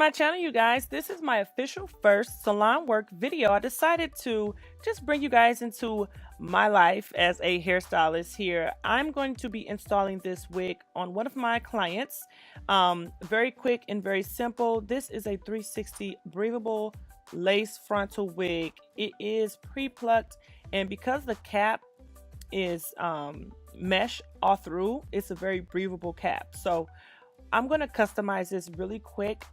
my channel, you guys. This is my official first salon work video. I decided to just bring you guys into my life as a hairstylist here. I'm going to be installing this wig on one of my clients. Very quick and very simple. This is a 360 breathable lace frontal wig. It is pre-plucked, and because the cap is mesh all through, it's a very breathable cap. So I'm going to customize this really quick.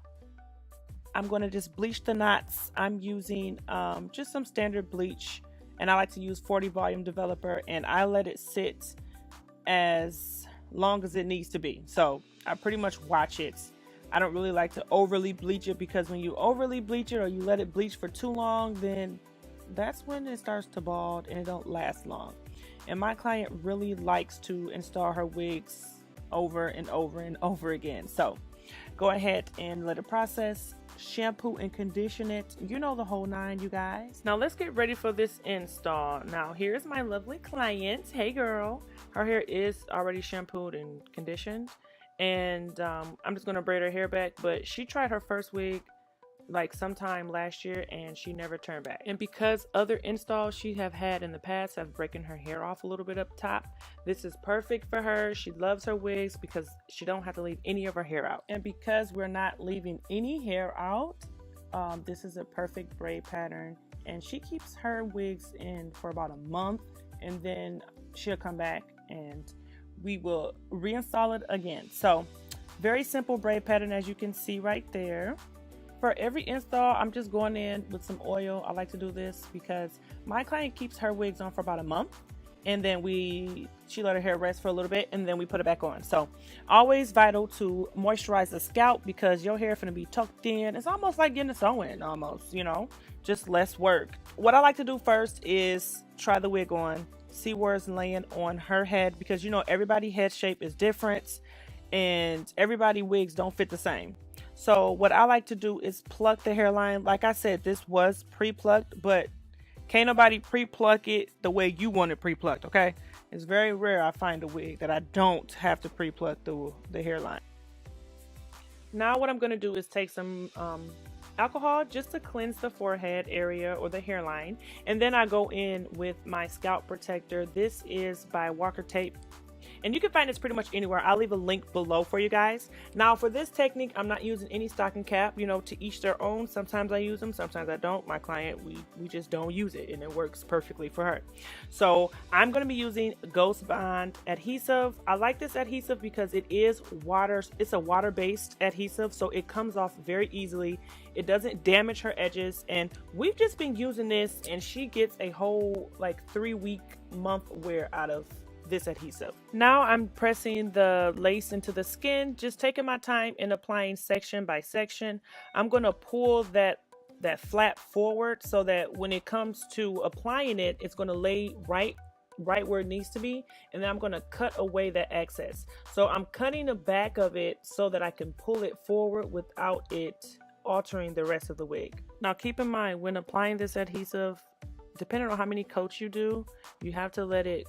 I'm going to just bleach the knots. I'm using just some standard bleach, and I like to use 40 volume developer, and I let it sit as long as it needs to be. So I pretty much watch it. I don't really like to overly bleach it, because when you overly bleach it or you let it bleach for too long, then that's when it starts to bald and it don't last long. And my client really likes to install her wigs over and over and over again. So go ahead and let it process, shampoo and condition it, you know, the whole nine, you guys. Now let's get ready for this install. Now here's my lovely client. Hey girl, her hair is already shampooed and conditioned, and I'm just gonna braid her hair back. But she tried her first wig like sometime last year and she never turned back. And because other installs she have had in the past have breaking her hair off a little bit up top, this is perfect for her. She loves her wigs because she don't have to leave any of her hair out. And because we're not leaving any hair out, this is a perfect braid pattern. And she keeps her wigs in for about a month, and then she'll come back and we will reinstall it again. So very simple braid pattern, as you can see right there. For every install, I'm just going in with some oil. I like to do this because my client keeps her wigs on for about a month, and then she let her hair rest for a little bit, and then we put it back on. So always vital to moisturize the scalp, because your hair is going to be tucked in. It's almost like getting a sew-in, almost, you know, just less work. What I like to do first is try the wig on, see where it's laying on her head, because you know everybody's head shape is different and everybody's wigs don't fit the same. So what I like to do is pluck the hairline. Like I said, this was pre-plucked, but can't nobody pre-pluck it the way you want it pre-plucked, okay? It's very rare I find a wig that I don't have to pre-pluck the hairline. Now what I'm going to do is take some alcohol just to cleanse the forehead area or the hairline, and then I go in with my scalp protector. This is by Walker Tape, and you can find this pretty much anywhere. I'll leave a link below for you guys. Now for this technique, I'm not using any stocking cap, you know, to each their own. Sometimes I use them, sometimes I don't. My client, we just don't use it, and it works perfectly for her. So I'm going to be using Ghost Bond adhesive. I like this adhesive because it is water. It's a water-based adhesive, so it comes off very easily. It doesn't damage her edges, and we've just been using this, and she gets a whole like 3-week month wear out of this adhesive. Now I'm pressing the lace into the skin, just taking my time and applying section by section. I'm going to pull that flap forward so that when it comes to applying it, it's going to lay right where it needs to be, and then I'm going to cut away that excess. So I'm cutting the back of it so that I can pull it forward without it altering the rest of the wig. Now keep in mind, when applying this adhesive, depending on how many coats you do, you have to let it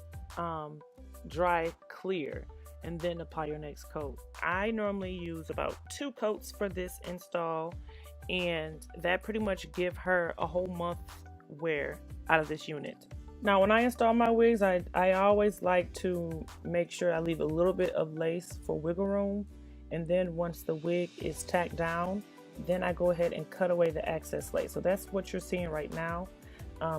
dry clear and then apply your next coat. I normally use about 2 coats for this install, and that pretty much give her a whole month wear out of this unit. Now when I install my wigs, I always like to make sure I leave a little bit of lace for wiggle room, and then once the wig is tacked down, then I go ahead and cut away the excess lace. So that's what you're seeing right now.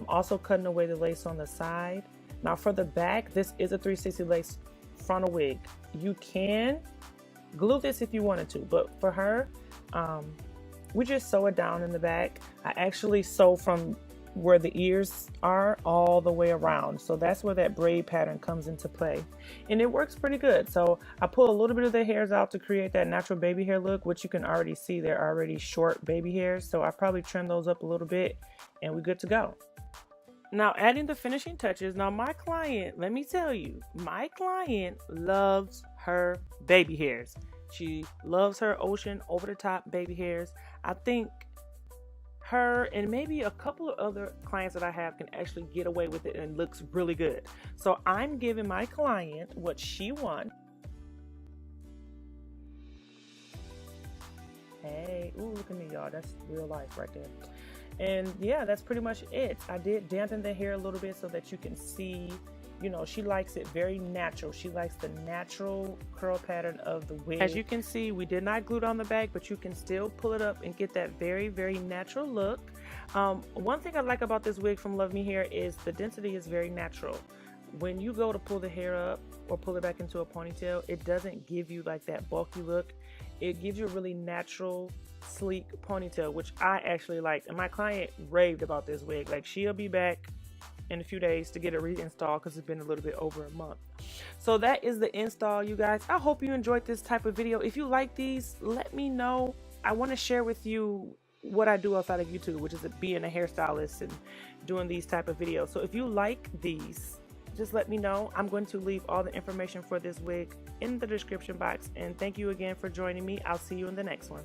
Also cutting away the lace on the side. Now for the back, this is a 360 lace frontal wig. You can glue this if you wanted to, but for her, we just sew it down in the back. I actually sew from where the ears are all the way around. So that's where that braid pattern comes into play. And it works pretty good. So I pull a little bit of the hairs out to create that natural baby hair look, which you can already see they're already short baby hairs. So I probably trim those up a little bit and we're good to go. Now adding the finishing touches. Now my client, let me tell you, my client loves her baby hairs. She loves her ocean over the top baby hairs. I think her and maybe a couple of other clients that I have can actually get away with it, and it looks really good. So I'm giving my client what she wants. Hey, ooh, look at me, y'all. That's real life right there. And yeah, that's pretty much it. I did dampen the hair a little bit so that you can see, you know, she likes it very natural. She likes the natural curl pattern of the wig. As you can see, we did not glue it on the back, but you can still pull it up and get that very, very natural look. One thing I like about this wig from Luvme Hair is the density is very natural. When you go to pull the hair up or pull it back into a ponytail, it doesn't give you like that bulky look. It gives you a really natural, sleek ponytail, which I actually like. And my client raved about this wig. Like, she'll be back in a few days to get it reinstalled because it's been a little bit over a month. So that is the install, you guys. I hope you enjoyed this type of video. If you like these, let me know. I want to share with you what I do outside of YouTube, which is being a hairstylist and doing these type of videos. So if you like these, just let me know. I'm going to leave all the information for this wig in the description box. And thank you again for joining me. I'll see you in the next one.